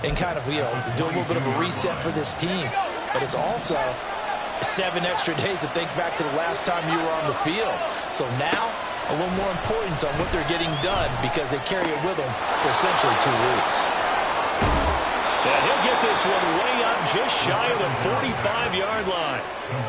and kind of, do a little bit of a reset for this team. But it's also 7 extra days to think back to the last time you were on the field. So now, a little more importance on what they're getting done because they carry it with them for essentially 2 weeks. And he'll get this one way up just shy of the 45-yard line.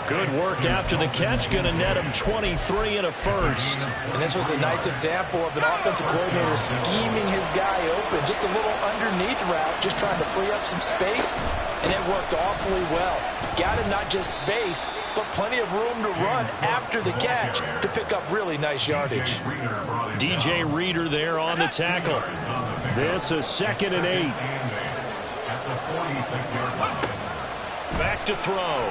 Good work after the catch. Going to net him 23 and a first. And this was a nice example of an offensive coordinator scheming his guy open. Just a little underneath route, just trying to free up some space. And it worked awfully well. Got him not just space, but plenty of room to run after the catch to pick up really nice yardage. DJ Reader there on the tackle. This is 2nd and 8. Back to throw.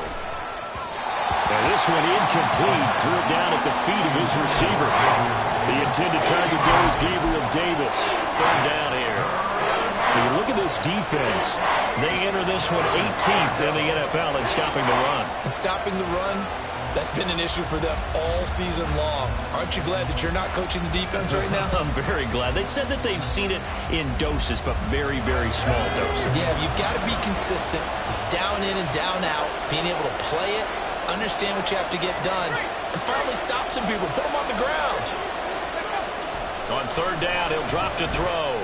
And this one incomplete. Threw it down at the feet of his receiver. The intended target there is Gabriel Davis. 3rd down here. When you look at this defense, they enter this one 18th in the NFL in stopping the run. And stopping the run, that's been an issue for them all season long. Aren't you glad that you're not coaching the defense right now? I'm very glad. They said that they've seen it in doses, but very, very small doses. Yeah, you've got to be consistent. It's down in and down out, being able to play it, understand what you have to get done, and finally stop some people, put them on the ground. On 3rd down, he'll drop to throw.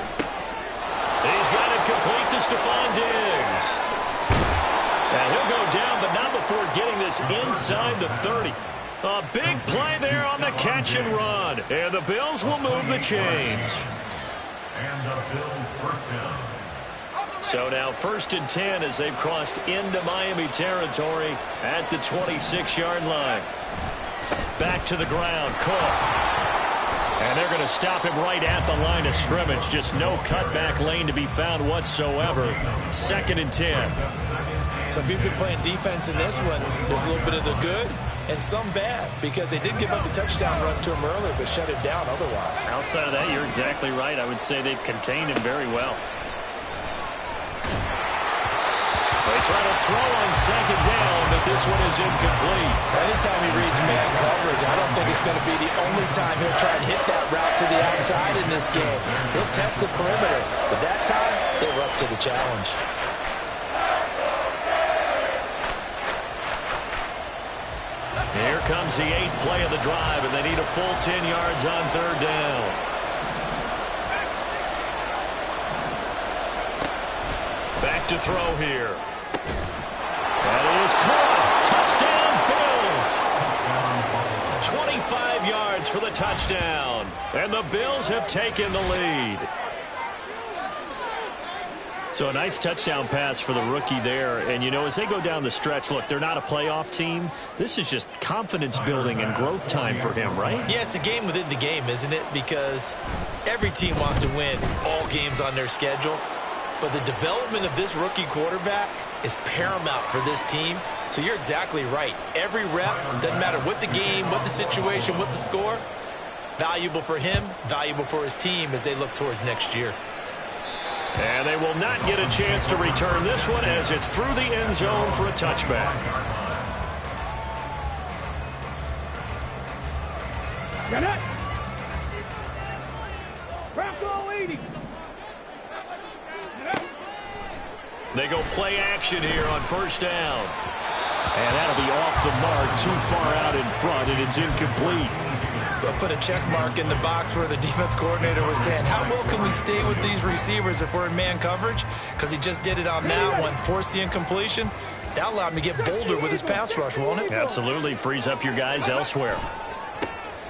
He's got it complete to Stephon Diggs. And he'll go down, but not before getting this inside the 30. A big play there on the catch and run. And the Bills will move the chains. And the Bills first down. So now 1st and 10 as they've crossed into Miami territory at the 26-yard line. Back to the ground, Cook. And they're going to stop him right at the line of scrimmage. Just no cutback lane to be found whatsoever. 2nd and 10. So if you've been playing defense in this one, there's a little bit of the good and some bad because they did give up the touchdown run to him earlier but shut it down otherwise. Outside of that, you're exactly right. I would say they've contained him very well. They try to throw on 2nd down, but this one is incomplete. Anytime he reads man coverage, I don't think it's going to be the only time he'll try and hit that route to the outside in this game. He'll test the perimeter, but that time, they were up to the challenge. Here comes the 8th play of the drive, and they need a full 10 yards on 3rd down. Back to throw here. That is caught. Touchdown, Bills. 25 yards for the touchdown. And the Bills have taken the lead. So a nice touchdown pass for the rookie there. And, as they go down the stretch, look, they're not a playoff team. This is just confidence building and growth time for him, right? Yeah, it's a game within the game, isn't it? Because every team wants to win all games on their schedule. But the development of this rookie quarterback is paramount for this team. So you're exactly right. Every rep, doesn't matter what the game, what the situation, what the score, valuable for him, valuable for his team as they look towards next year. And they will not get a chance to return this one as it's through the end zone for a touchback. Get it! Bronco 80. They go play action here on 1st down. And that'll be off the mark, too far out in front, and it's incomplete. They'll put a check mark in the box where the defense coordinator was saying, how well can we stay with these receivers if we're in man coverage? Because he just did it on that one, forced the incompletion. That allowed him to get bolder with his pass rush, won't it? Absolutely. Frees up your guys elsewhere.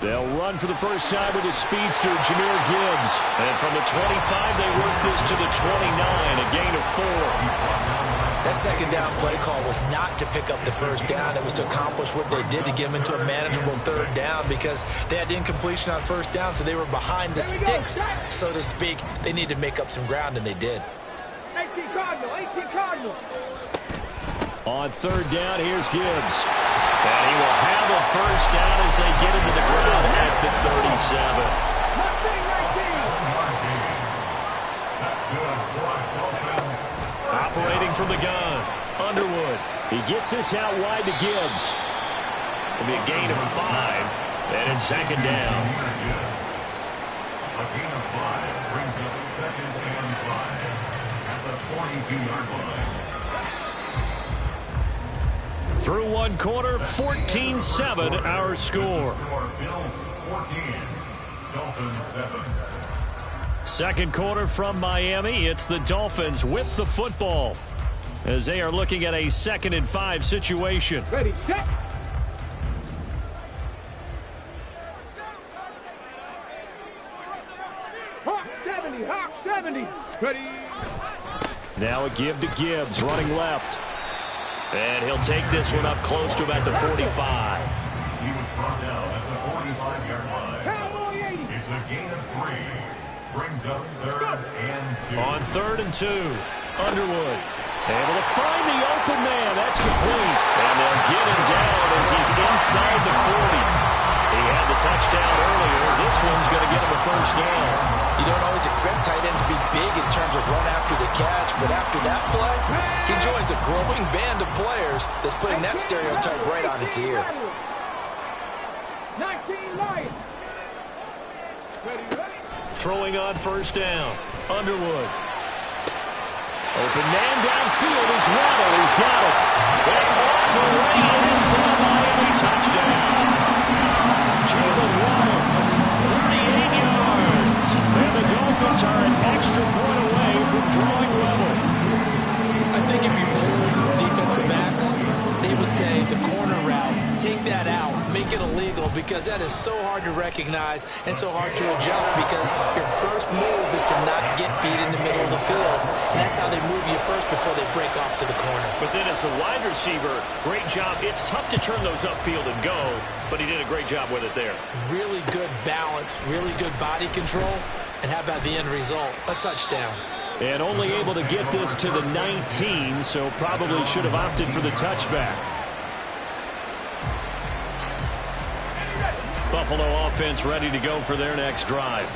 They'll run for the first time with a speedster, Jahmyr Gibbs. And from the 25, they work this to the 29, a gain of 4. That 2nd down play call was not to pick up the 1st down. It was to accomplish what they did to get them into a manageable 3rd down because they had incompletion on 1st down, so they were behind the sticks, so to speak. They needed to make up some ground, and they did. 18 Cardinal. On 3rd down, here's Gibbs. And he will have a 1st down as they get into the ground at the 37. Operating from the gun, Underwood. He gets this out wide to Gibbs. It'll be a gain of 5, and it's 2nd down. A gain of 5 brings up 2nd and 5 at the 42-yard line. Through one quarter, 14-7 our score. Bills 14, Dolphins 7. Second quarter from Miami. It's the Dolphins with the football as they are looking at a 2nd and 5 situation. Ready, set. Hawk 70, Hawk 70. Ready. Now a give to Gibbs, running left. And he'll take this one up close to about the 45. He was brought down at the 45-yard line. Cowboy 80. It's a gain of 3. Brings up 3rd and 2. On 3rd and 2, Underwood able to find the open man. That's complete. And they'll get him down as he's inside the 40. He had the touchdown earlier. This one's going to get him a first down. You don't always expect tight ends to be big in terms of run after the catch, but after that play, he joins a growing band of players that's putting that stereotype right on its ear. 19 Lions. Ready, ready. Throwing on first down. Underwood. Open man downfield is Waddle. He's got it. And on the way in for the Miami touchdown. Jalen Waddle, 38 yards. And the Dolphins are an extra point away from drawing level. I think if you pulled defensive backs, they would say the corner route, take that out, make it illegal, because that is so hard to recognize and so hard to adjust, because your first move is to not get beat in the middle of the field, and that's how they move you first before they break off to the corner. But then as a wide receiver, great job. It's tough to turn those upfield and go, but he did a great job with it there. Really good balance, really good body control, and how about the end result? A touchdown. And only able to get this to the 19, so probably should have opted for the touchback. Buffalo offense ready to go for their next drive.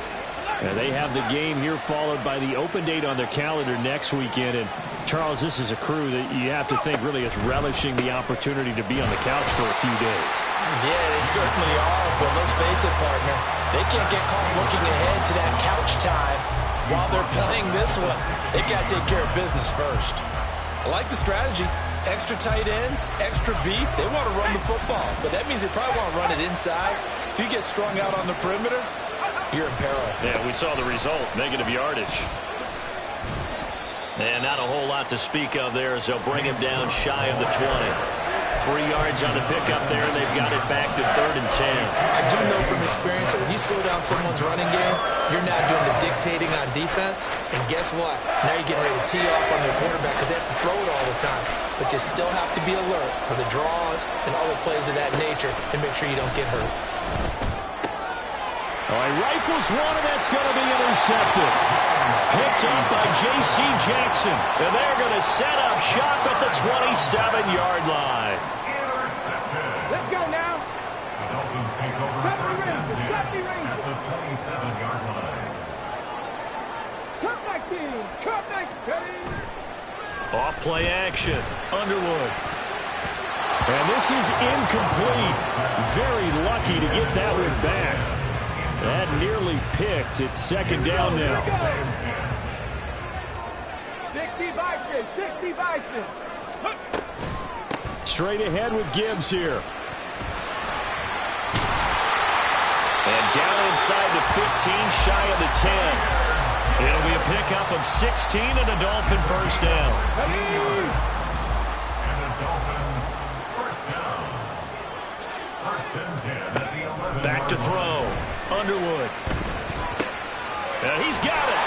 And they have the game here followed by the open date on their calendar next weekend. And Charles, this is a crew that you have to think really is relishing the opportunity to be on the couch for a few days. Yeah, they certainly are, but let's face it, partner. They can't get caught looking ahead to that couch time while they're playing this one. They've got to take care of business first. I like the strategy. Extra tight ends, extra beef. They want to run the football, but that means they probably want to run it inside. If you get strung out on the perimeter, you're in peril. Yeah, we saw the result, negative yardage. And not a whole lot to speak of there as they'll bring him down shy of the 20. 3 yards on the pickup there, and they've got it back to 3rd and 10. I do know from experience that when you slow down someone's running game, you're now doing the dictating on defense, and guess what? Now you're getting ready to tee off on their quarterback because they have to throw it all the time. But you still have to be alert for the draws and other plays of that nature and make sure you don't get hurt. All right, rifles one, and that's going to be intercepted. Picked up by J.C. Jackson, and they're going to set up shop at the 27-yard line. Let's go now. The Dolphins take over first down at the 27-yard line. Cut back team. Cut back team. Off play action. Underwood. And this is incomplete. Very lucky to get that one back. That nearly picked. It's 2nd down now. 60 Bison. 60 Bison. Straight ahead with Gibbs here. And down inside the 15, shy of the 10. It'll be a pickup of 16 and a Dolphin first down. And the Dolphins first down. First and 10 at the 11. Back to throw. Underwood. And he's got it.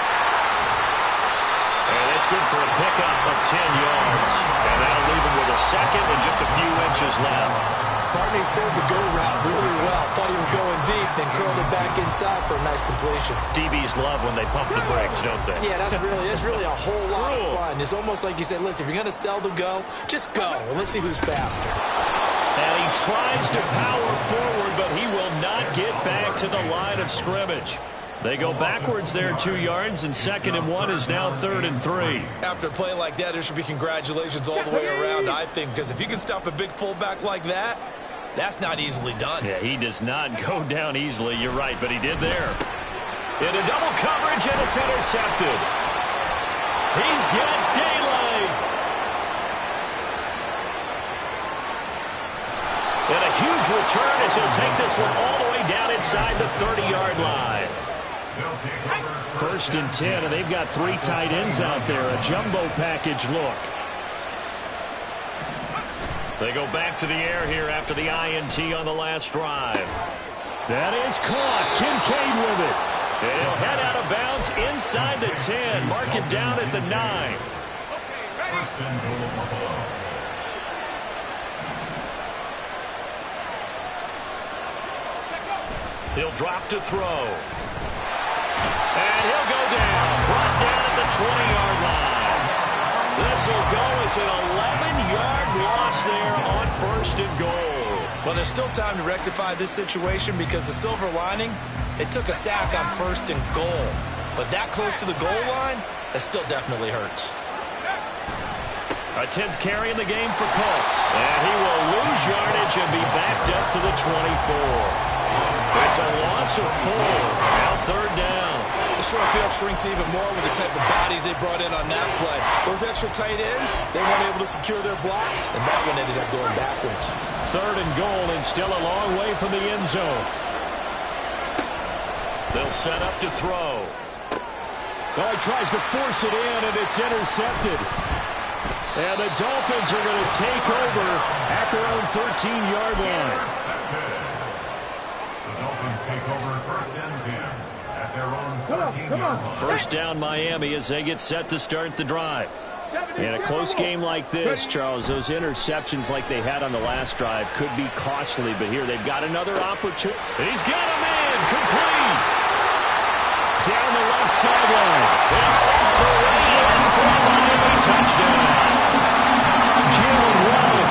And it's good for a pickup of 10 yards. And that'll leave him with a second and just a few inches left. Partney sold the go route really well. Thought he was going deep, then curled it back inside for a nice completion. DBs love when they pump the brakes, don't they? Yeah, that's really a whole lot of fun. It's almost like you said, listen, if you're going to sell the go, just go, and let's see who's faster. And he tries to power forward, but he will not get back to the line of scrimmage. They go backwards there 2 yards, and 2nd and 1 is now 3rd and 3. After a play like that, there should be congratulations all the way around, I think, because if you can stop a big fullback like that, that's not easily done. Yeah, he does not go down easily, you're right, but he did there. Into double coverage, and it's intercepted. He's got return as he'll take this one all the way down inside the 30-yard line. First and 10, and they've got 3 tight ends out there. A jumbo package look. They go back to the air here after the INT on the last drive. That is caught. Kincaid with it. And he'll head out of bounds inside the 10. Mark him down at the 9. First and goal, Buffalo. He'll drop to throw. And he'll go down. Brought down at the 20-yard line. This will go as an 11-yard loss there on first and goal. Well, there's still time to rectify this situation because the silver lining, they took a sack on first and goal. But that close to the goal line, that still definitely hurts. A 10th carry in the game for Cook. And he will lose yardage and be backed up to the 24. It's a loss of 4. Now third down. The short field shrinks even more with the type of bodies they brought in on that play. Those extra tight ends, they weren't able to secure their blocks, and that one ended up going backwards. Third and goal, and still a long way from the end zone. They'll set up to throw. Well, he tries to force it in, and it's intercepted. And the Dolphins are going to take over at their own 13-yard line. The Dolphins take over first and 10 at their own 13-yard line. First down Miami as they get set to start the drive. In a close game like this, Charles, those interceptions like they had on the last drive could be costly, but here they've got another opportunity. He's got a man complete. Down the left sideline. And all the way in for a Miami touchdown. Jalen Waddle,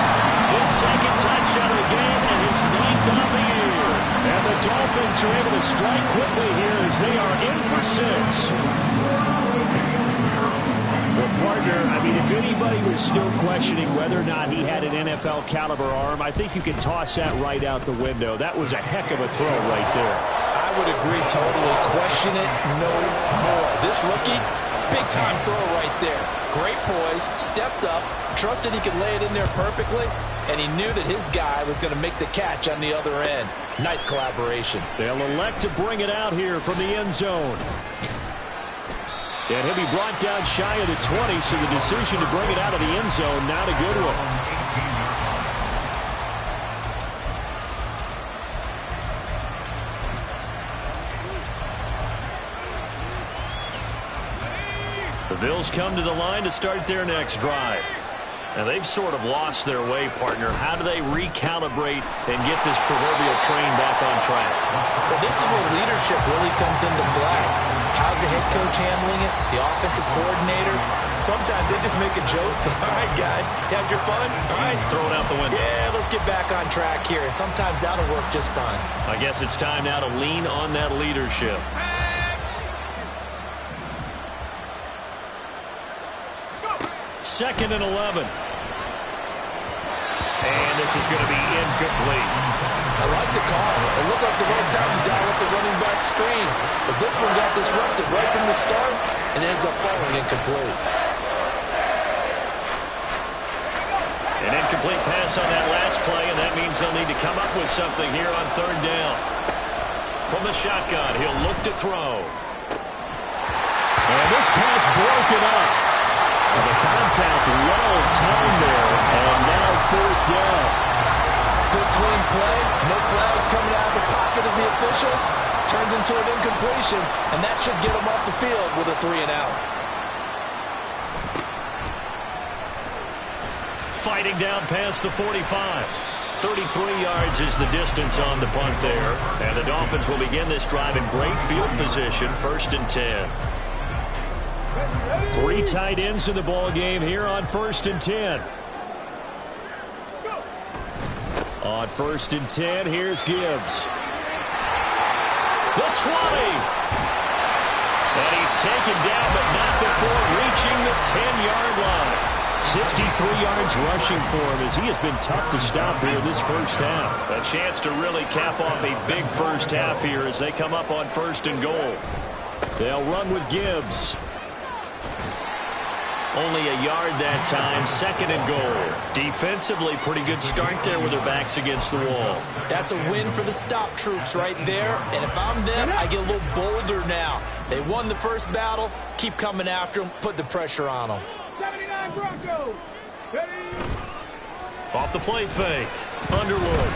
his second touchdown of the game and his 9th of the year. And the Dolphins are able to strike quickly here as they are in for 6. Well, partner, I mean, if anybody was still questioning whether or not he had an NFL caliber arm, I think you can toss that right out the window. That was a heck of a throw right there. I would agree totally. Question it no more. This rookie, big-time throw right there. Great poise, stepped up, trusted he could lay it in there perfectly, and he knew that his guy was going to make the catch on the other end. Nice collaboration. They'll elect to bring it out here from the end zone. And he'll be brought down shy of the 20, so the decision to bring it out of the end zone, not a good one. The Bills come to the line to start their next drive. And they've sort of lost their way, partner. How do they recalibrate and get this proverbial train back on track? Well, this is where leadership really comes into play. How's the head coach handling it? The offensive coordinator? Sometimes they just make a joke. All right, guys, you had your fun? All right. Throw it out the window. Yeah, let's get back on track here. And sometimes that'll work just fine. I guess it's time now to lean on that leadership. Second and 11. And this is going to be incomplete. I like the call. It looked like the right time to dial up the running back screen. But this one got disrupted right from the start and ends up falling incomplete. An incomplete pass on that last play, and that means they'll need to come up with something here on third down. From the shotgun, he'll look to throw. And this pass broken up. And the contact well timed there, and now fourth down. Good clean play. No flags coming out of the pocket of the officials. Turns into an incompletion, and that should get them off the field with a 3-and-out. Fighting down past the 45. 33 yards is the distance on the punt there. And the Dolphins will begin this drive in great field position, first and 10. 3 tight ends in the ball game here on first and 10. On first and 10, here's Gibbs. The 20. And he's taken down, but not before reaching the 10-yard line. 63 yards rushing for him as he has been tough to stop here this first half. A chance to really cap off a big first half here as they come up on first and goal. They'll run with Gibbs. Only a yard that time, 2nd and goal. Defensively, pretty good start there with their backs against the wall. That's a win for the stop troops right there. And if I'm them, I get a little bolder now. They won the first battle. Keep coming after them. Put the pressure on them. 79 Broncos. Ready? Off the play fake. Underwood.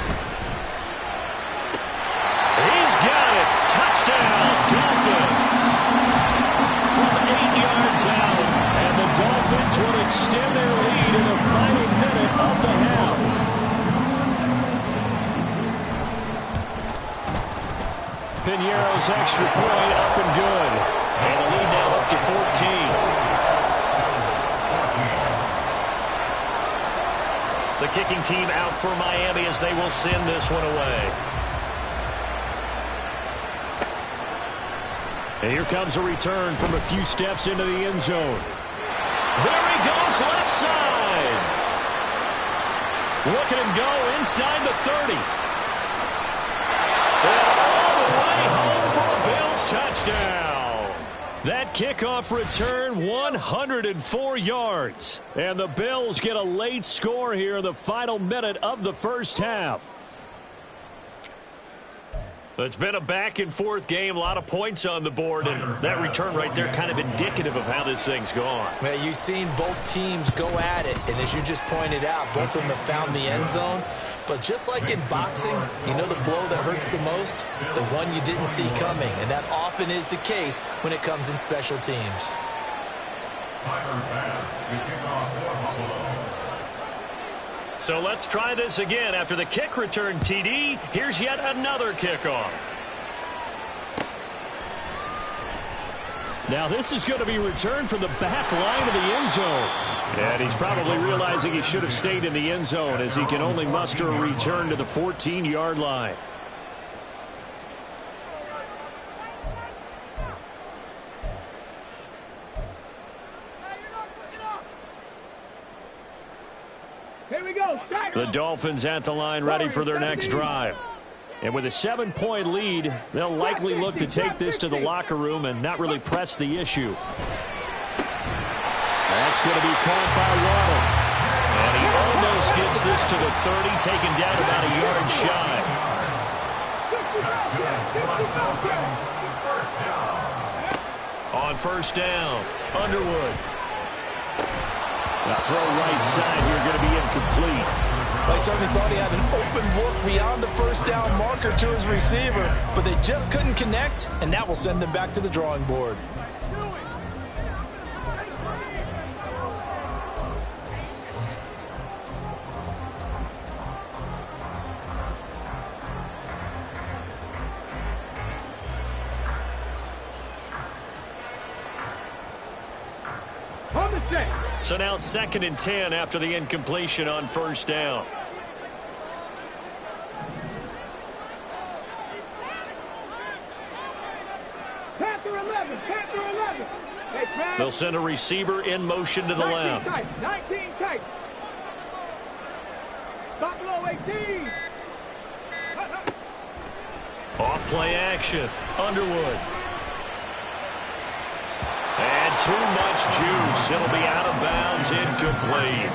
He's got it. Touchdown, Dolphins. From 8 yards out. And the Dolphins will extend their lead in the final minute of the half. Piñeiro's extra point up and good. And the lead now up to 14. The kicking team out for Miami as they will send this one away. And here comes a return from a few steps into the end zone. There he goes, left side. Look at him go inside the 30. And all the way home for a Bills touchdown. That kickoff return, 104 yards. And the Bills get a late score here in the final minute of the first half. It's been a back-and-forth game, a lot of points on the board, and that return right there kind of indicative of how this thing's gone. Well, you've seen both teams go at it, and as you just pointed out, both of them have found the end zone. But just like in boxing, you know the blow that hurts the most? The one you didn't see coming, and that often is the case when it comes in special teams. Timer pass to kick off for Buffalo. So let's try this again. After the kick return, TD, here's yet another kickoff. Now this is going to be returned from the back line of the end zone. And he's probably realizing he should have stayed in the end zone as he can only muster a return to the 14-yard line. Here we go. The Dolphins at the line ready for their next drive. And with a 7-point lead, they'll likely look to take this to the locker room and not really press the issue. That's going to be caught by Waddle. And he almost gets this to the 30, taken down about a yard shy. On first down, Underwood. Now throw right side here, going to be incomplete. They certainly thought he had an open look beyond the first down marker to his receiver, but they just couldn't connect, and that will send them back to the drawing board. So now 2nd and 10 after the incompletion on first down. Panther 11, Panther 11. Hey, they'll send a receiver in motion to the left. 19 tight. Buffalo 18. Off play action. Underwood. And too much juice. It'll be out of bounds, incomplete.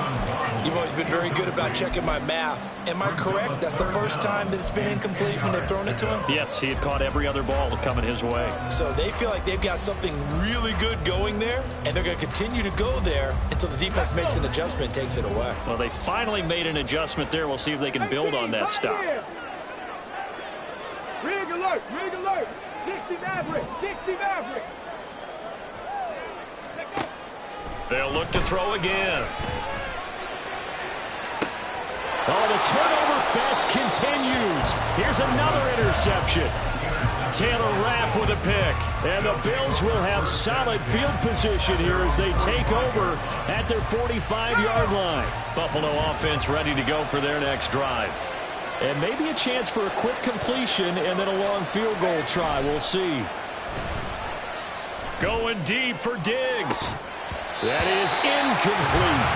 You've always been very good about checking my math. Am I correct? That's the first time that it's been incomplete when they've thrown it to him? Yes, he had caught every other ball coming his way. So they feel like they've got something really good going there, and they're going to continue to go there until the defense makes an adjustment and takes it away. Well, they finally made an adjustment there. We'll see if they can build on that stop. Rig alert, rig alert. 60 Maverick, 60 Maverick. They'll look to throw again. Oh, the turnover fest continues. Here's another interception. Taylor Rapp with a pick. And the Bills will have solid field position here as they take over at their 45-yard line. Buffalo offense ready to go for their next drive. And maybe a chance for a quick completion and then a long field goal try. We'll see. Going deep for Diggs. That is incomplete.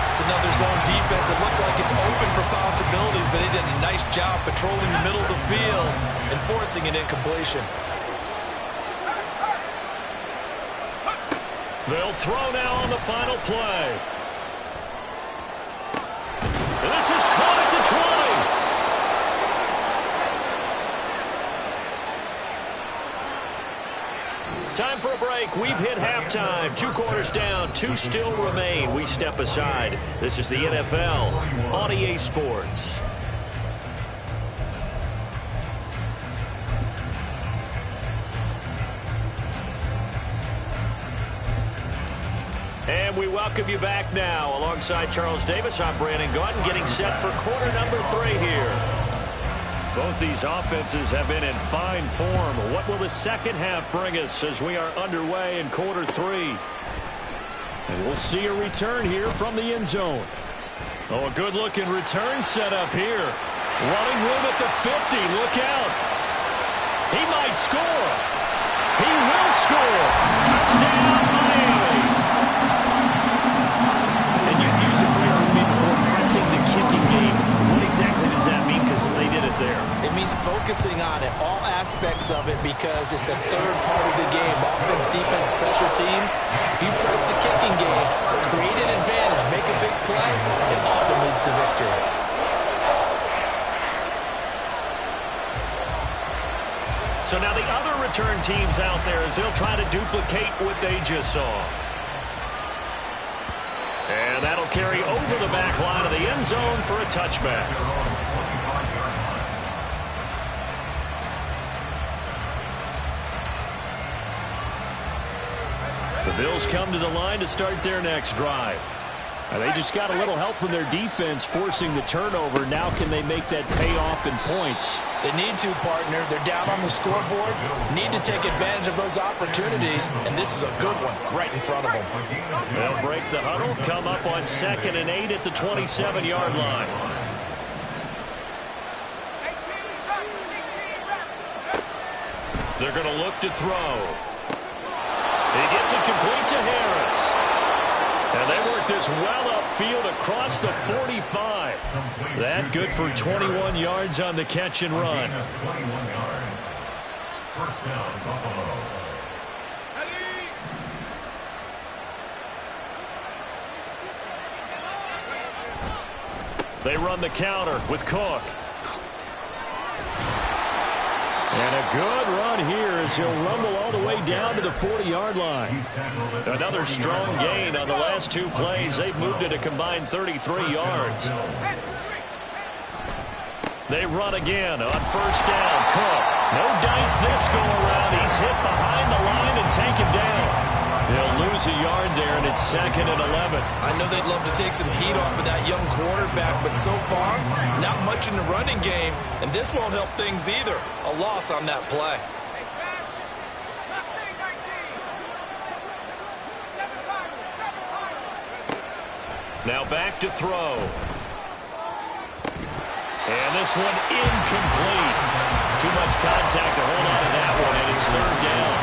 It's another zone defense. It looks like it's open for possibilities, but they did a nice job patrolling the middle of the field and forcing an incompletion. They'll throw now on the final play. And this is caught at the 20. Time for a break. We've hit halftime. 2 quarters down. 2 still remain. We step aside. This is the NFL on EA Sports. And we welcome you back now. Alongside Charles Davis, I'm Brandon Gaudin, getting set for quarter number 3 here. Both these offenses have been in fine form. What will the second half bring us as we are underway in quarter 3? And we'll see a return here from the end zone. Oh, a good-looking return set up here. Running room at the 50. Look out. He might score. He will score. Touchdown, Miami. The kicking game. What exactly does that mean? Because they did it there. It means focusing on it, all aspects of it, because it's the third part of the game. Offense, defense, special teams. If you press the kicking game, create an advantage, make a big play, it often leads to victory. So now the other return teams out there as they'll try to duplicate what they just saw. And that'll carry over the back line of the end zone for a touchback. The Bills come to the line to start their next drive. And they just got a little help from their defense forcing the turnover. Now can they make that pay off in points? They need to, partner. They're down on the scoreboard. Need to take advantage of those opportunities, and this is a good one right in front of them. They'll break the huddle, come up on 2nd and 8 at the 27-yard line. They're going to look to throw. He gets it complete to Harris. And they work this well upfield across the 45. That good for 21 yards on the catch and run. 21 yards. First down, Buffalo. They run the counter with Cook. And a good run here as he'll rumble all the way down to the 40-yard line. Another strong gain on the last 2 plays. They've moved it a combined 33 yards. They run again on first down. Cook. No dice this go around. He's hit behind the line and taken down. They'll lose a yard there, and it's 2nd and 11. I know they'd love to take some heat off of that young quarterback, but so far, not much in the running game, and this won't help things either. A loss on that play. Now back to throw. And this one incomplete. Too much contact to hold on to that one, and it's 3rd down.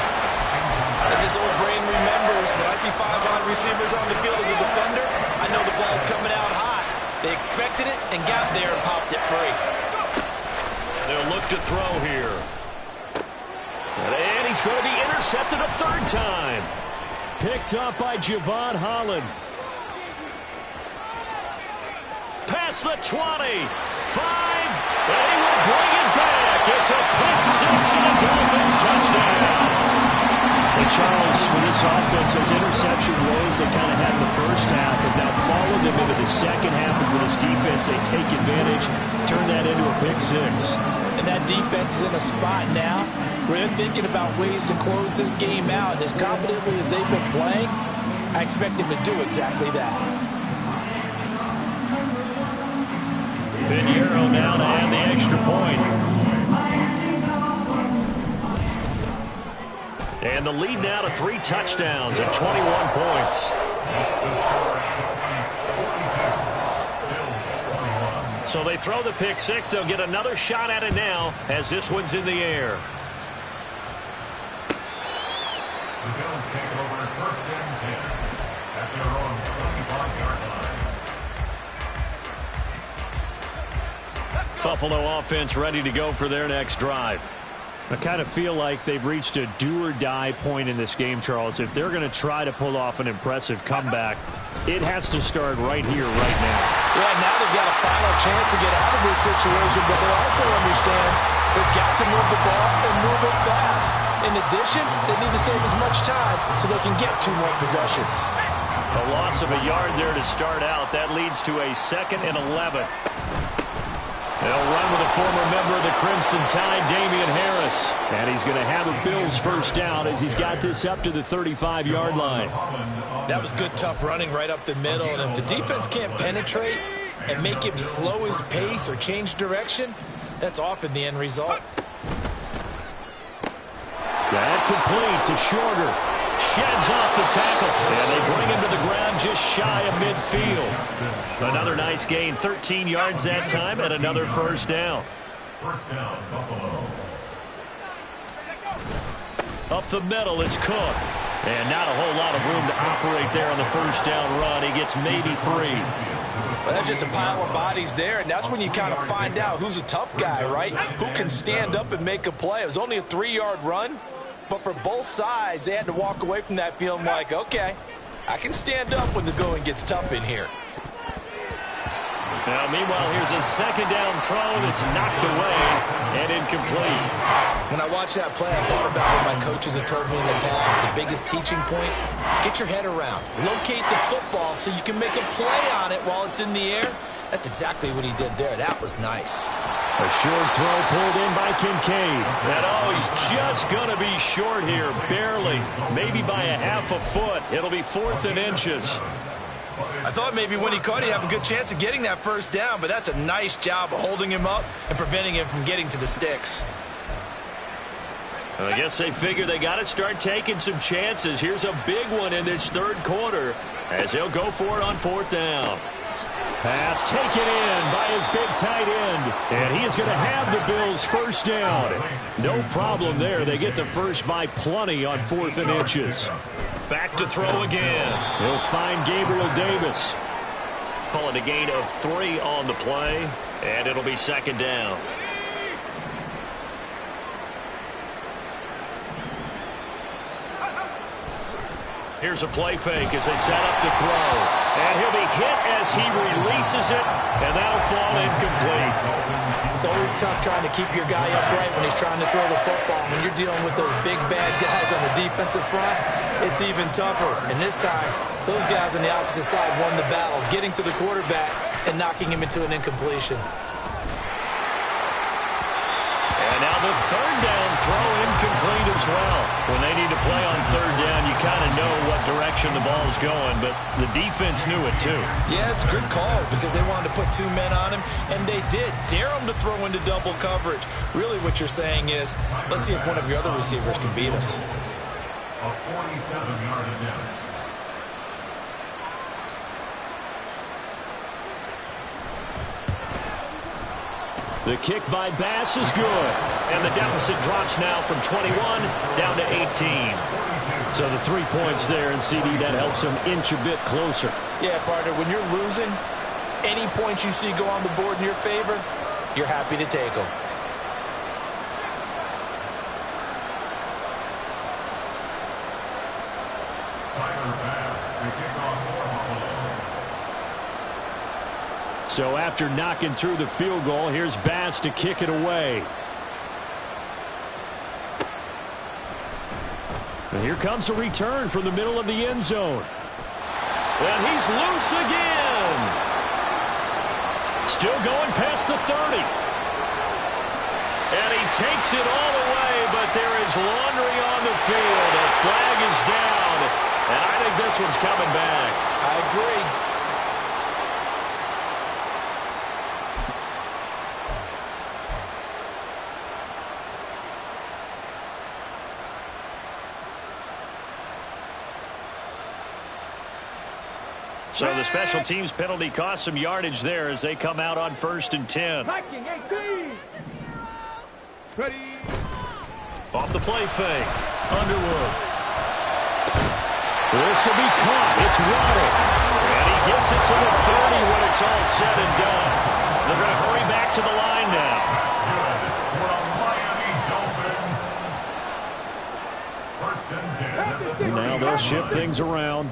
As his old brain remembers, when I see 5 wide receivers on the field as a defender, I know the ball's coming out high. They expected it and got there and popped it free. They'll look to throw here. And he's going to be intercepted a 3rd time. Picked up by Javon Holland. Past the 20. 5. And he will bring it back. It's a pick 6 and a Dolphins touchdown. And Charles, for this offense, those interception woes they kind of had in the first half have now followed them into the second half. And for this defense, they take advantage, turn that into a pick 6. And that defense is in a spot now where they're thinking about ways to close this game out. And as confidently as they've been playing, I expect them to do exactly that. Pinheiro now to add the extra point. And the lead now to 3 touchdowns and 21 points. So they throw the pick 6. They'll get another shot at it now as this one's in the air. The Bills take over 1st and 10 at their own 25-yard line. Buffalo offense ready to go for their next drive. I kind of feel like they've reached a do-or-die point in this game, Charles. If they're going to try to pull off an impressive comeback, it has to start right here, right now. Yeah, now they've got a final chance to get out of this situation, but they also understand they've got to move the ball and move it fast. In addition, they need to save as much time so they can get 2 more possessions. A loss of a yard there to start out. That leads to a 2nd and 11. They'll run with a former member of the Crimson Tide, Damian Harris. And he's going to have a Bills first down as he's got this up to the 35-yard line. That was good, tough running right up the middle. And if the defense can't penetrate and make him slow his pace or change direction, that's often the end result. That complete to Shorter. Sheds off the tackle. And they bring him to the ground just shy of midfield. Another nice gain, 13 yards that time, and another first down. First down, Buffalo. Up the middle, it's Cook. And not a whole lot of room to operate there on the first down run. He gets maybe 3. Well, that's just a pile of bodies there, and that's when you kind of find out who's a tough guy, right? Who can stand up and make a play. It was only a 3-yard run, but for both sides, they had to walk away from that feeling like, okay, I can stand up when the going gets tough in here. Now, meanwhile, here's a 2nd down throw that's knocked away and incomplete. When I watched that play, I thought about what my coaches had told me in the past. The biggest teaching point, get your head around. Locate the football so you can make a play on it while it's in the air. That's exactly what he did there. That was nice. A short throw pulled in by Kincaid. And he's just going to be short here, barely. Maybe by a half a foot. It'll be 4th and inches. I thought maybe when he caught it, he'd have a good chance of getting that first down, but that's a nice job of holding him up and preventing him from getting to the sticks. I guess they figure they got to start taking some chances. Here's a big one in this 3rd quarter as he'll go for it on 4th down. Pass taken in by his big tight end. And he is going to have the Bills first down. No problem there. They get the first by plenty on 4th and inches. Back to throw again. He'll find Gabriel Davis. Call it a gain of 3 on the play. And it'll be 2nd down. Here's a play fake as they set up to throw. And he'll be hit as he releases it, and that'll fall incomplete. It's always tough trying to keep your guy upright when he's trying to throw the football. When you're dealing with those big, bad guys on the defensive front, it's even tougher. And this time, those guys on the opposite side won the battle, getting to the quarterback and knocking him into an incompletion. And now the 3rd down throw incomplete as well. When they need to play on 3rd down, you kind of know what direction the ball's going, but the defense knew it too. Yeah, it's a good call because they wanted to put 2 men on him, and they did. Dare him to throw into double coverage. Really what you're saying is, let's see if one of your other receivers can beat us. A 47-yard attempt. The kick by Bass is good. And the deficit drops now from 21 down to 18. So the 3 points there, and CD, that helps them inch a bit closer. Yeah, partner, when you're losing, any points you see go on the board in your favor, you're happy to take them. So after knocking through the field goal, here's Bass to kick it away. And here comes a return from the middle of the end zone. And he's loose again. Still going past the 30. And he takes it all the way, but there is laundry on the field. A flag is down. And I think this one's coming back. I agree. So the special teams penalty cost some yardage there as they come out on 1st and 10. Viking 18. Ready. Off the play fake. Underwood. This will be caught. It's Waddle. And he gets it to the 30 when it's all said and done. They're going to hurry back to the line now. That's good for a Miami Dolphin And now they'll shift things around.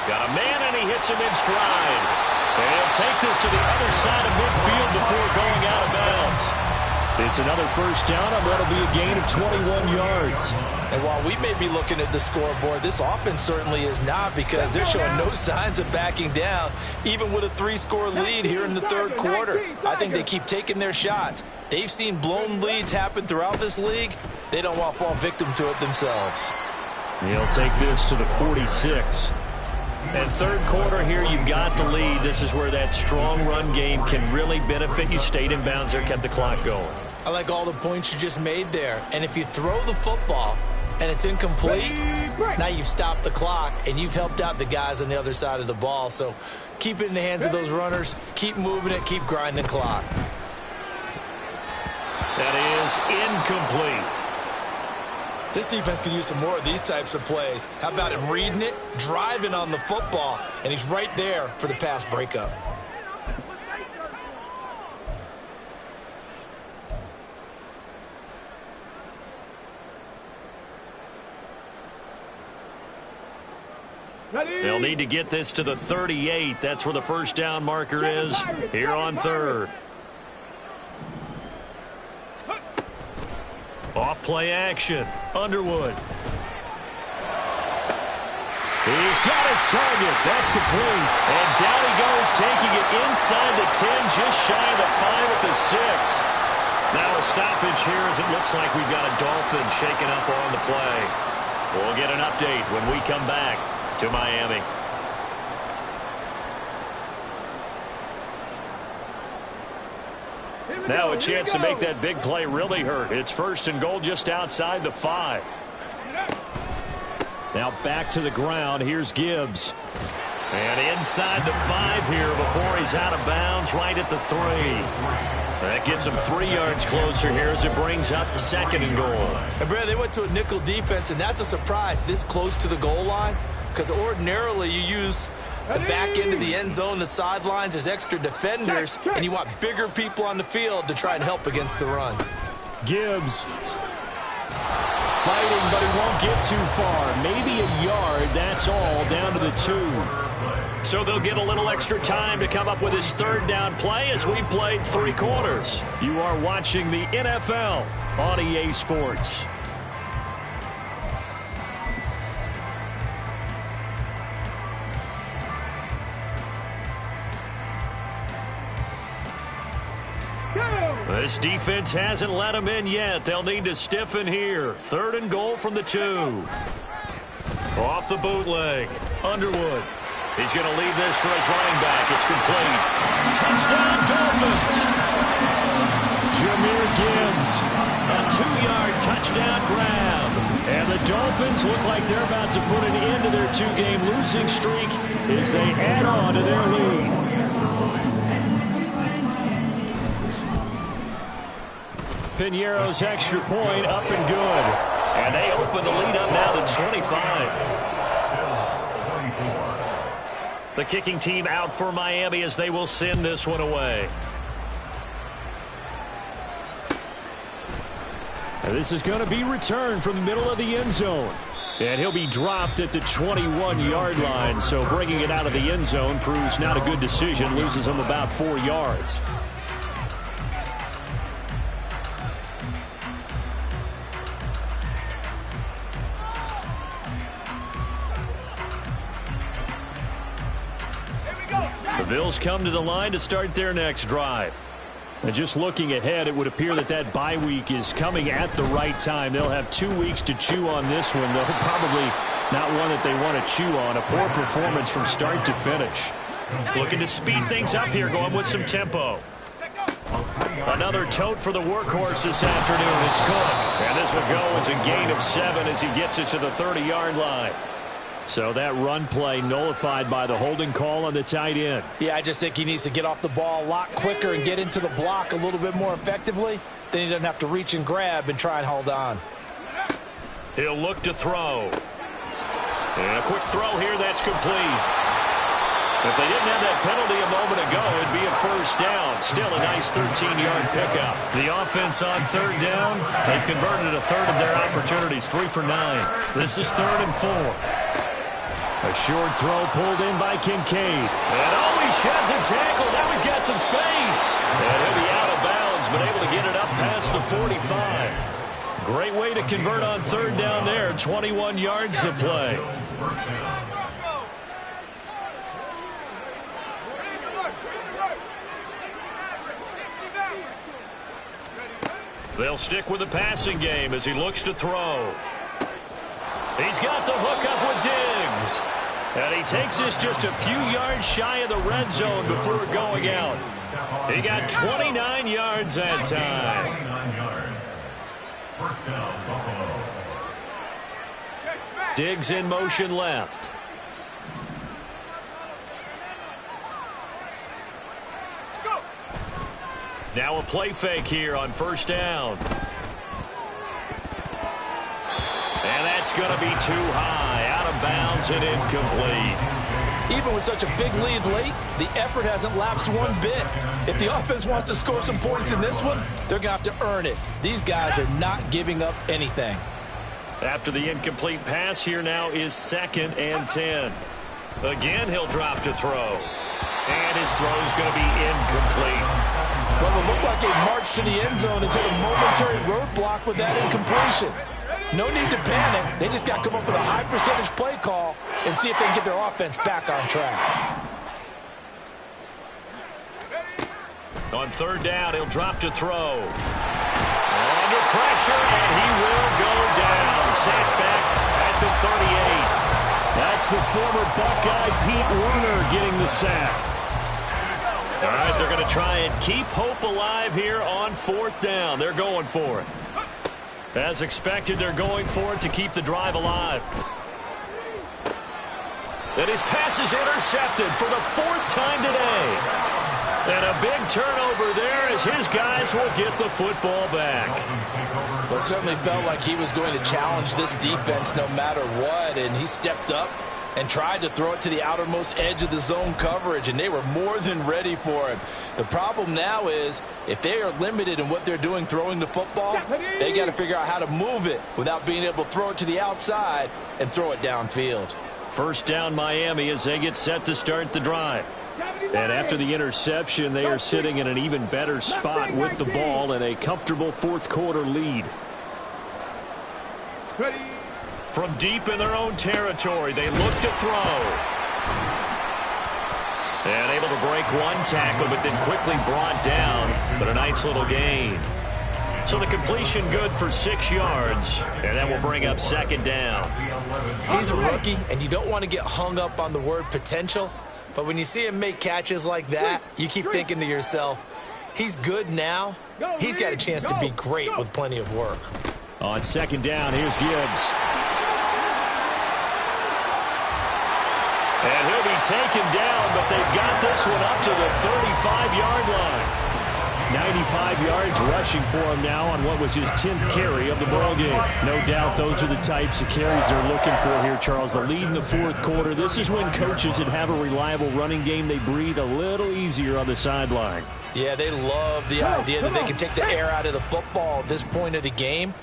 Got a man, and he hits him in stride. And he'll take this to the other side of midfield before going out of bounds. It's another first down on what will be a gain of 21 yards. And while we may be looking at the scoreboard, this offense certainly is not, because they're showing no signs of backing down, even with a 3-score lead here in the third quarter. I think they keep taking their shots. They've seen blown leads happen throughout this league. They don't want to fall victim to it themselves. He'll take this to the 46. And third quarter here, you've got the lead. This is where that strong run game can really benefit you. Stayed in bounds there, kept the clock going. I like all the points you just made there. And if you throw the football and it's incomplete, now you've stopped the clock and you've helped out the guys on the other side of the ball. So keep it in the hands of those runners. Keep moving it. Keep grinding the clock. That is incomplete. This defense can use some more of these types of plays. How about him reading it, driving on the football, and he's right there for the pass breakup. They'll need to get this to the 38. That's where the first down marker is here on third. Off play action. Underwood. He's got his target. That's complete. And down he goes, taking it inside the 10, just shy of the 5 at the 6. Now a stoppage here as it looks like we've got a Dolphin shaken up on the play. We'll get an update when we come back to Miami. Now a chance to make that big play really hurt. It's first and goal just outside the 5. Now back to the ground. Here's Gibbs. And inside the 5 here before he's out of bounds, right at the 3. That gets him 3 yards closer here as it brings up second and goal. And Brad, they went to a nickel defense, and that's a surprise this close to the goal line, because ordinarily you use the back end of the end zone, the sidelines as extra defenders, and you want bigger people on the field to try and help against the run. Gibbs fighting, but he won't get too far. Maybe a yard, that's all, down to the 2. So they'll get a little extra time to come up with his third down play as we played 3 quarters. You are watching the NFL on EA Sports. This defense hasn't let them in yet. They'll need to stiffen here. Third and goal from the 2. Off the bootleg. Underwood. He's going to leave this for his running back. It's complete. Touchdown, Dolphins. Jahmyr Gibbs. A 2-yard touchdown grab. And the Dolphins look like they're about to put an end to their 2-game losing streak as they add on to their lead. Piñeiro's extra point up and good. And they open the lead up now to 25. The kicking team out for Miami as they will send this one away. And this is going to be returned from the middle of the end zone. And he'll be dropped at the 21-yard line. So bringing it out of the end zone proves not a good decision. Loses him about 4 yards. The Bills come to the line to start their next drive. And just looking ahead, it would appear that that bye week is coming at the right time. They'll have 2 weeks to chew on this one, though probably not one that they want to chew on. A poor performance from start to finish. Looking to speed things up here, going with some tempo. Another tote for the workhorse this afternoon. It's Cook. And this will go as a gain of 7 as he gets it to the 30-yard line. So that run play nullified by the holding call on the tight end. Yeah, I just think he needs to get off the ball a lot quicker and get into the block a little bit more effectively. Then he doesn't have to reach and grab and try and hold on. He'll look to throw. And a quick throw here, that's complete. If they didn't have that penalty a moment ago, it'd be a first down. Still a nice 13-yard pickup. The offense on third down, they've converted a third of their opportunities, 3 for 9. This is 3rd and 4. A short throw pulled in by Kincaid. And he sheds a tackle. Now he's got some space. And he'll be out of bounds, but able to get it up past the 45. Great way to convert on third down there. 21 yards to play. They'll stick with the passing game as he looks to throw. He's got the hook up with Diggs. And he takes this just a few yards shy of the red zone before going out. He got 29 yards that time. 29 yards. First down, Buffalo. Diggs in motion left. Now a play fake here on first down. And that's going to be too high, out of bounds and incomplete. Even with such a big lead late, the effort hasn't lapsed one bit. If the offense wants to score some points in this one, they're going to have to earn it. These guys are not giving up anything. After the incomplete pass, here now is 2nd and 10. Again, he'll drop to throw. And his throw is going to be incomplete. What will look like a march to the end zone has hit a momentary roadblock with that incompletion. No need to panic. They just got to come up with a high percentage play call and see if they can get their offense back on track. On third down, he'll drop to throw. Under pressure, and he will go down. Sacked back at the 38. That's the former Buckeye Pete Werner getting the sack. All right, they're going to try and keep hope alive here on 4th down. They're going for it. As expected, they're going for it to keep the drive alive. And his pass is intercepted for the 4th time today. And a big turnover there as his guys will get the football back. Well, it certainly felt like he was going to challenge this defense no matter what, and he stepped up and tried to throw it to the outermost edge of the zone coverage, and they were more than ready for him. The problem now is if they are limited in what they're doing throwing the football, they got to figure out how to move it without being able to throw it to the outside and throw it downfield. First down Miami as they get set to start the drive. And after the interception, they are sitting in an even better spot with the ball and a comfortable 4th quarter lead. From deep in their own territory, they look to throw. And able to break one tackle, but then quickly brought down. But a nice little gain. So the completion good for 6 yards. And that will bring up 2nd down. He's a rookie, and you don't want to get hung up on the word potential. But when you see him make catches like that, you keep thinking to yourself, he's good now. He's got a chance to be great with plenty of work. On 2nd down, here's Gibbs. And he'll be taken down, but they've got this one up to the 35-yard line. 95 yards rushing for him now on what was his 10th carry of the ball game. No doubt those are the types of carries they're looking for here, Charles. The lead in the 4th quarter. This is when coaches that have a reliable running game, they breathe a little easier on the sideline. Yeah, they love the idea that they can take the air out of the football at this point of the game.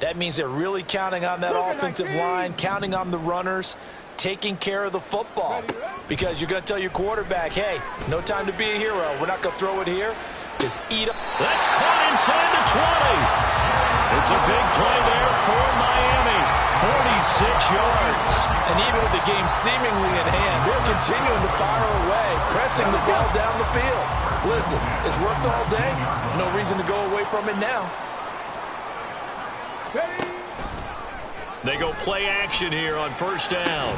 That means they're really counting on that offensive line, counting on the runners, taking care of the football. Because you're going to tell your quarterback, hey, no time to be a hero. We're not going to throw it here. Just eat up. That's caught inside the 20. It's a big play there for Miami. 46 yards. And even with the game seemingly in hand, they're continuing to fire away, pressing the ball down the field. Listen, it's worked all day. No reason to go away from it now. They go play action here on 1st down.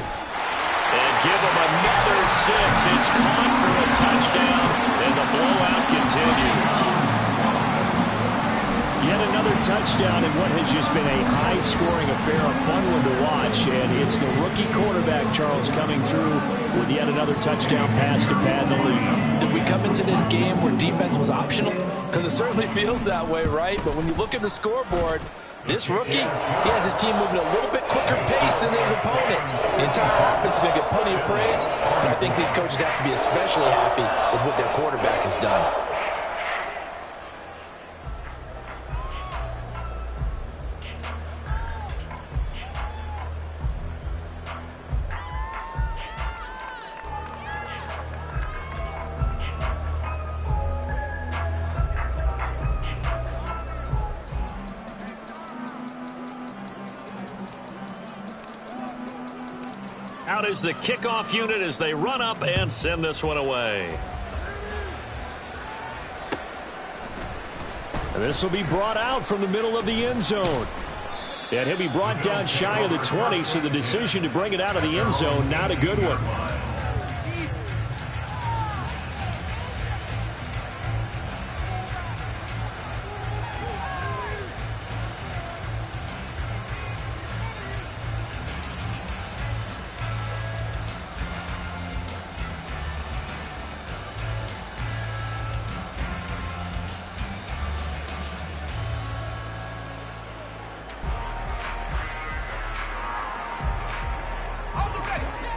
And give them another 6. It's caught for a touchdown, and the blowout continues. Yet another touchdown in what has just been a high-scoring affair, a fun one to watch. And it's the rookie quarterback, Charles, coming through with yet another touchdown pass to pad the lead. Did we come into this game where defense was optional? Because it certainly feels that way, right? But when you look at the scoreboard, This rookie, he has his team moving a little bit quicker pace than his opponents. The entire offense is going to get plenty of praise, and I think these coaches have to be especially happy with what their quarterback has done. Out is the kickoff unit as they run up and send this one away. And this will be brought out from the middle of the end zone. And he'll be brought down shy of the 20, so the decision to bring it out of the end zone, not a good one.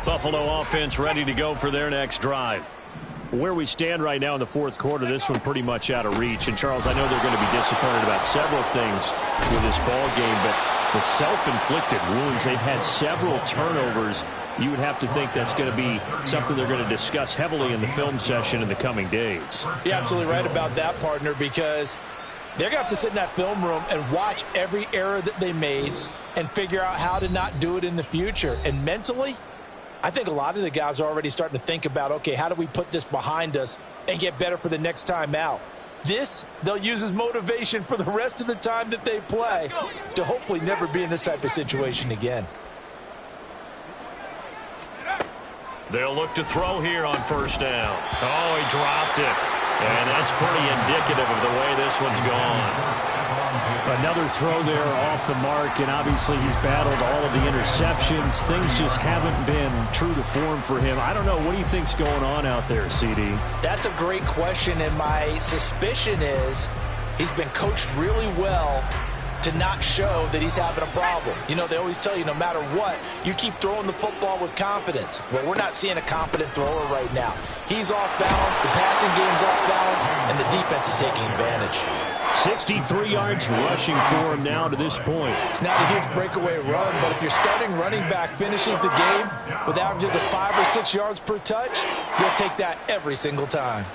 Buffalo offense ready to go for their next drive. Where we stand right now in the fourth quarter, this one pretty much out of reach. And, Charles, I know they're going to be disappointed about several things with this ball game, but the self-inflicted wounds, they've had several turnovers. You would have to think that's going to be something they're going to discuss heavily in the film session in the coming days. You're absolutely right about that, partner, because they're going to have to sit in that film room and watch every error that they made and figure out how to not do it in the future. And mentally, I think a lot of the guys are already starting to think about, okay, how do we put this behind us and get better for the next time out? This, they'll use as motivation for the rest of the time that they play to hopefully never be in this type of situation again. They'll look to throw here on first down. Oh, he dropped it. And that's pretty indicative of the way this one's gone. Another throw there off the mark, and obviously he's battled all of the interceptions. Things just haven't been true to form for him. I don't know. What do you think's going on out there, CD? That's a great question, and my suspicion is he's been coached really well to not show that he's having a problem. You know, they always tell you no matter what, you keep throwing the football with confidence. Well, we're not seeing a confident thrower right now. He's off balance, the passing game's off balance, and the defense is taking advantage. 63 yards rushing for him now to this point. It's not a huge breakaway run, but if your starting running back finishes the game with averages of 5 or 6 yards per touch, you'll take that every single time.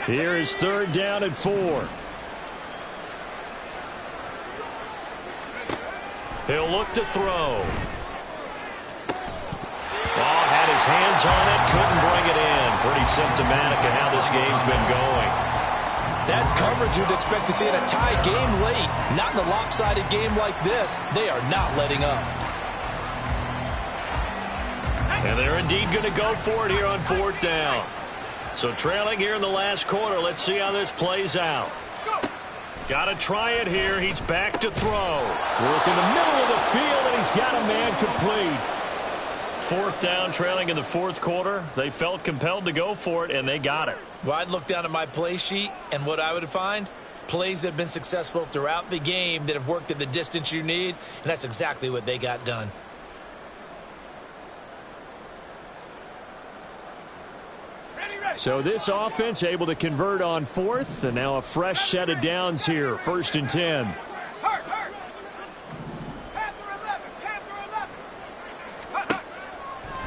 Here is third down and 4. He'll look to throw. Oh, had his hands on it, couldn't bring it in. Pretty symptomatic of how this game's been going. That's coverage you'd expect to see in a tie game late. Not in a lopsided game like this. They are not letting up. And they're indeed going to go for it here on fourth down. So trailing here in the last quarter. Let's see how this plays out. Got to try it here. He's back to throw. Work in the middle of the field, and he's got a man complete. Fourth down, trailing in the fourth quarter. They felt compelled to go for it, and they got it. Well, I'd look down at my play sheet, and what I would find, plays that have been successful throughout the game that have worked at the distance you need, and that's exactly what they got done. So this offense able to convert on fourth, and now a fresh set of downs here. First and 10.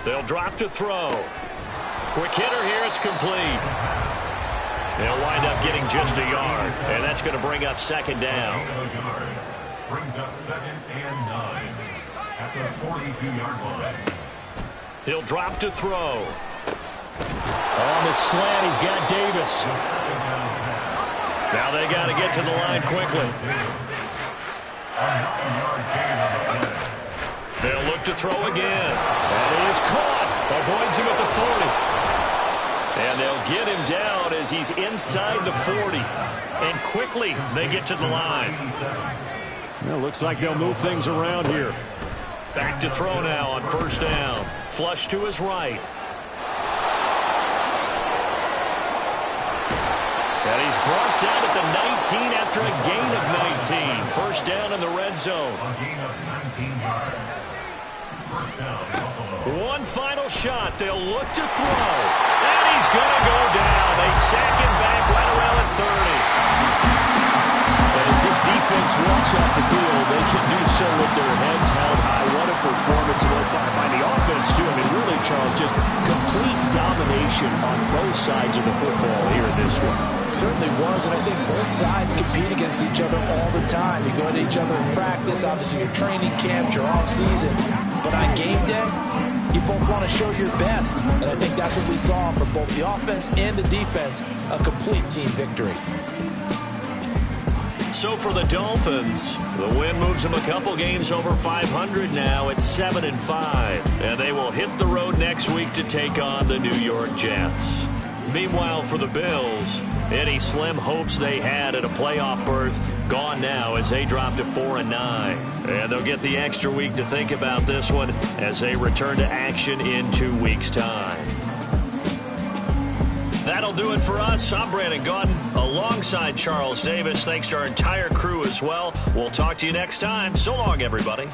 They'll drop to throw. Quick hitter here, it's complete. They'll wind up getting just a yard, and that's going to bring up second down. Brings up 2nd and 9 at the 42-yard line. He'll drop to throw. On the slant, he's got Davis. Now they got to get to the line quickly. They'll look to throw again. And he is caught. Avoids him at the 40. And they'll get him down as he's inside the 40. And quickly they get to the line. Well, looks like they'll move things around here. Back to throw now on first down. Flush to his right. And he's He's brought down at the 19 after a gain of 19. First down in the red zone. A gain of 19 yards. First down, Buffalo. One final shot. They'll look to throw. And he's going to go down. They sack him back right around at 30. And as this defense walks off the field, they can do so with their heads held high. What a performance by the offense, too. I mean, really, Charles, just complete domination on both sides of the football here in this one. Certainly was, and I think both sides compete against each other all the time. You go to each other in practice, obviously your training camps, your off-season. But on game day, you both want to show your best. And I think that's what we saw from both the offense and the defense, a complete team victory. So for the Dolphins, the win moves them a couple games over 500 now at 7-5. And they will hit the road next week to take on the New York Jets. Meanwhile, for the Bills, any slim hopes they had at a playoff berth gone now as they drop to 4-9. And they'll get the extra week to think about this one as they return to action in 2 weeks' time. That'll do it for us. I'm Brandon Gaudin alongside Charles Davis. Thanks to our entire crew as well. We'll talk to you next time. So long, everybody.